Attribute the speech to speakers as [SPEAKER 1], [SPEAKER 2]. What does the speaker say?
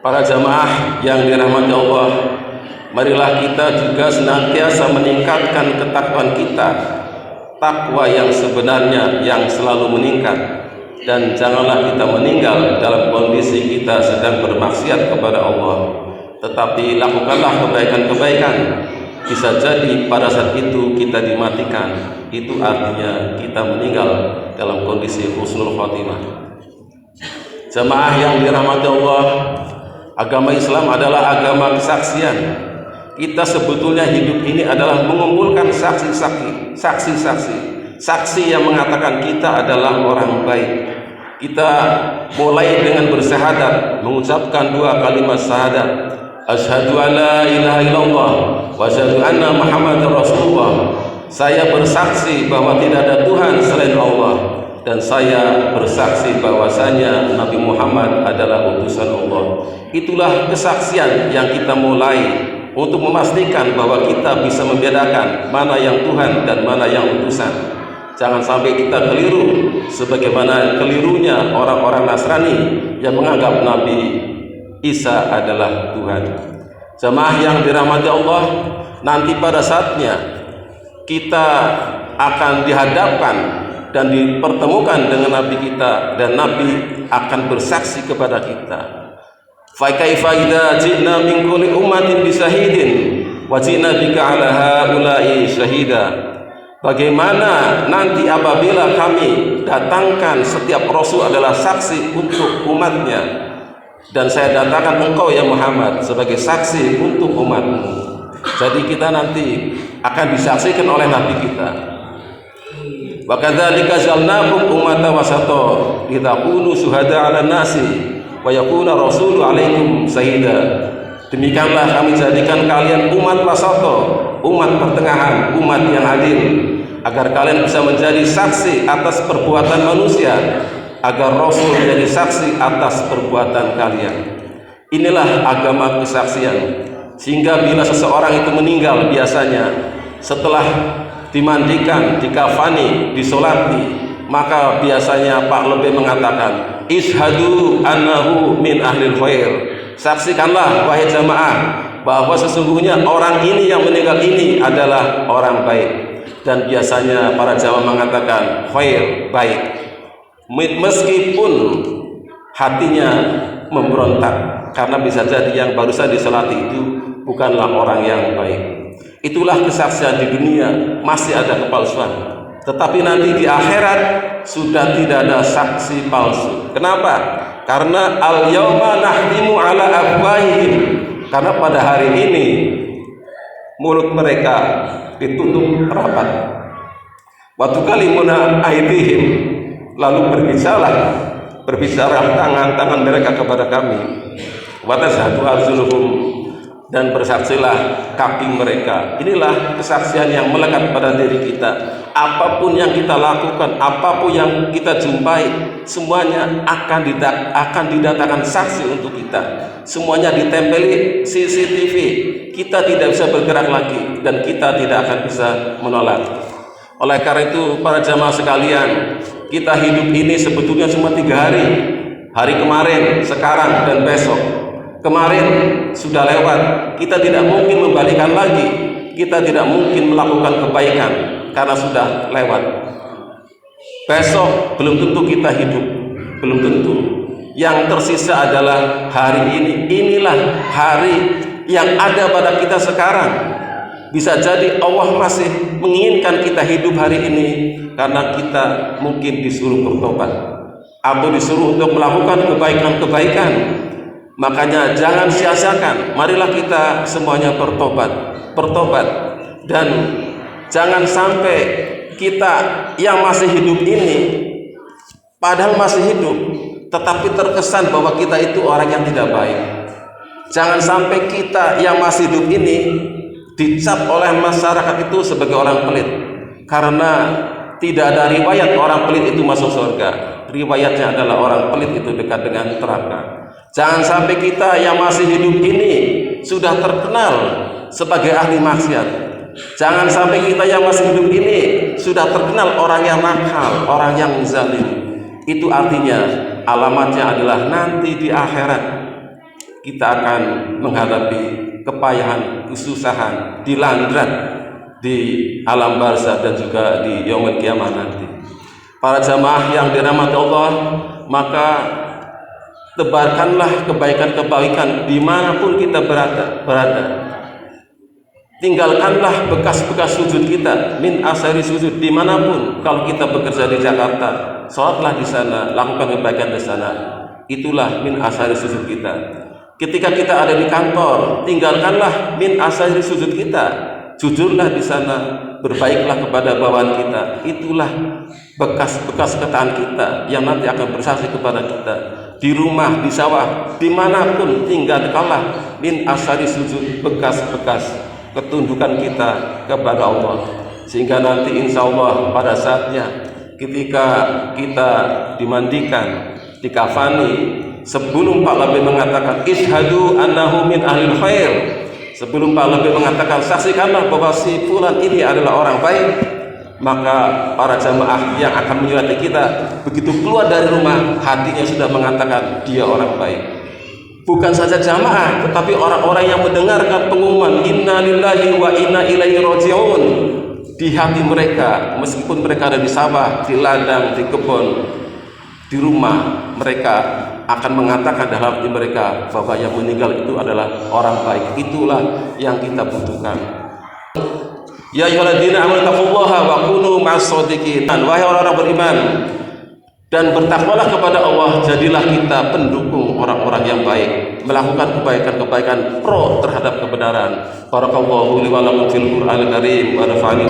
[SPEAKER 1] Para jamaah yang dirahmati Allah, marilah kita juga senantiasa meningkatkan ketakwaan kita, takwa yang sebenarnya yang selalu meningkat, dan janganlah kita meninggal dalam kondisi kita sedang bermaksiat kepada Allah, tetapi lakukanlah kebaikan-kebaikan. Bisa jadi pada saat itu kita dimatikan, itu artinya kita meninggal dalam kondisi husnul khotimah. Jamaah yang dirahmati Allah, agama Islam adalah agama kesaksian. Kita sebetulnya hidup ini adalah mengumpulkan saksi yang mengatakan kita adalah orang baik. Kita mulai dengan bersyahadat, mengucapkan 2 kalimat syahadat, asyhadu an la ilaha illallah wa asyhadu anna muhammadar rasulullah. Saya bersaksi bahwa tidak ada Tuhan selain Allah, dan saya bersaksi bahwasanya Nabi Muhammad adalah utusan Allah. Itulah kesaksian yang kita mulai untuk memastikan bahwa kita bisa membedakan mana yang Tuhan dan mana yang utusan. Jangan sampai kita keliru sebagaimana kelirunya orang-orang Nasrani yang menganggap Nabi Isa adalah Tuhan. Jamaah yang dirahmati Allah, nanti pada saatnya kita akan dihadapkan dan dipertemukan dengan Nabi kita, dan Nabi akan bersaksi kepada kita. Fa kaifa idza ji'na min kulli ummatin bisyahidin wa ji'na bika 'ala haula'i syahida. Bagaimana nanti apabila kami datangkan setiap rasul adalah saksi untuk umatnya, dan saya datangkan engkau ya Muhammad sebagai saksi untuk umatmu. Jadi kita nanti akan disaksikan oleh Nabi kita. Wa kadzalika ja'alnakum ummatan wasata litakunu syuhada 'alan nasi wa yakuna rasulu 'alaikum syahida. Demikianlah kami jadikan kalian umat wasata, umat pertengahan, umat yang adil, agar kalian bisa menjadi saksi atas perbuatan manusia, agar rasul menjadi saksi atas perbuatan kalian. Inilah agama kesaksian. Sehingga bila seseorang itu meninggal, biasanya setelah dimandikan, dikafani, disolati, maka biasanya Pak Lebih mengatakan, ishadu annahu min ahlil khair. Saksikanlah wahai jamaah bahwa sesungguhnya orang ini yang meninggal ini adalah orang baik. Dan biasanya para jamaah mengatakan khair, baik, meskipun hatinya memberontak, karena bisa jadi yang barusan disolati itu bukanlah orang yang baik. Itulah kesaksian di dunia, masih ada kepalsuan. Tetapi nanti di akhirat sudah tidak ada saksi palsu. Kenapa? Karena al-yauma nahtimu ala afwahihim. Karena pada hari ini mulut mereka ditutup rapat. Wa tukallimuna aydihim. Lalu berbicara tangan-tangan mereka kepada kami. Wa tashhadu arjuluhum, dan bersaksilah kaki mereka. Inilah kesaksian yang melekat pada diri kita. Apapun yang kita lakukan, apapun yang kita jumpai, semuanya akan didatangkan saksi untuk kita. Semuanya ditempeli CCTV. Kita tidak bisa bergerak lagi, dan kita tidak akan bisa menolak. Oleh karena itu, para jamaah sekalian, kita hidup ini sebetulnya cuma 3 hari. Hari kemarin, sekarang, dan besok. Kemarin sudah lewat, kita tidak mungkin membalikan lagi, kita tidak mungkin melakukan kebaikan karena sudah lewat. Besok belum tentu kita hidup, belum tentu. Yang tersisa adalah hari ini. Inilah hari yang ada pada kita sekarang. Bisa jadi Allah masih menginginkan kita hidup hari ini karena kita mungkin disuruh bertobat atau disuruh untuk melakukan kebaikan-kebaikan. Makanya jangan sia-siakan, marilah kita semuanya bertobat, dan jangan sampai kita yang masih hidup ini, padahal masih hidup, tetapi terkesan bahwa kita itu orang yang tidak baik. Jangan sampai kita yang masih hidup ini dicap oleh masyarakat itu sebagai orang pelit, karena tidak ada riwayat orang pelit itu masuk surga. Riwayatnya adalah orang pelit itu dekat dengan neraka. Jangan sampai kita yang masih hidup ini sudah terkenal sebagai ahli maksiat. Jangan sampai kita yang masih hidup ini sudah terkenal orang yang nakal, orang yang zalim. Itu artinya alamatnya adalah nanti di akhirat kita akan menghadapi kepayahan, kesusahan, dilanda di alam barzakh dan juga di yaumul qiyamah nanti. Para jamaah yang dirahmati Allah, maka tebarkanlah kebaikan-kebaikan dimanapun kita berada. Tinggalkanlah bekas-bekas sujud kita, min asari sujud dimanapun. Kalau kita bekerja di Jakarta, sholatlah di sana, lakukan kebaikan di sana. Itulah min asari sujud kita. Ketika kita ada di kantor, tinggalkanlah min asari sujud kita. Jujurlah di sana, berbaiklah kepada bawahan kita. Itulah bekas-bekas ketaatan kita yang nanti akan bersaksi kepada kita. Di rumah, di sawah, dimanapun, tinggalkanlah min asari sujud, bekas-bekas ketundukan kita kepada Allah, sehingga nanti insya Allah pada saatnya ketika kita dimandikan, dikafani, sebelum Pak Labib mengatakan ishadu annahu min ahlil khair, sebelum Pak Labib mengatakan saksikanlah bahwa si fulan ini adalah orang baik, maka para jamaah yang akan menyurati kita begitu keluar dari rumah, hatinya sudah mengatakan dia orang baik. Bukan saja jamaah, tetapi orang-orang yang mendengarkan pengumuman inna lillahi wa inna ilaihi raji'un, di hati mereka, meskipun mereka ada di sawah, di ladang, di kebun, di rumah, mereka akan mengatakan dalam hati mereka bahwa yang meninggal itu adalah orang baik. Itulah yang kita butuhkan. Ya ayyuhalladzina amanu taqullaha wa kunu ma'as-shadiqin. Wahai orang-orang beriman, dan bertakwalah kepada Allah, jadilah kita pendukung orang-orang yang baik, melakukan kebaikan-kebaikan pro terhadap kebenaran. Barakallahu li wa lakum fil Qur'anil karim wa nafa'ani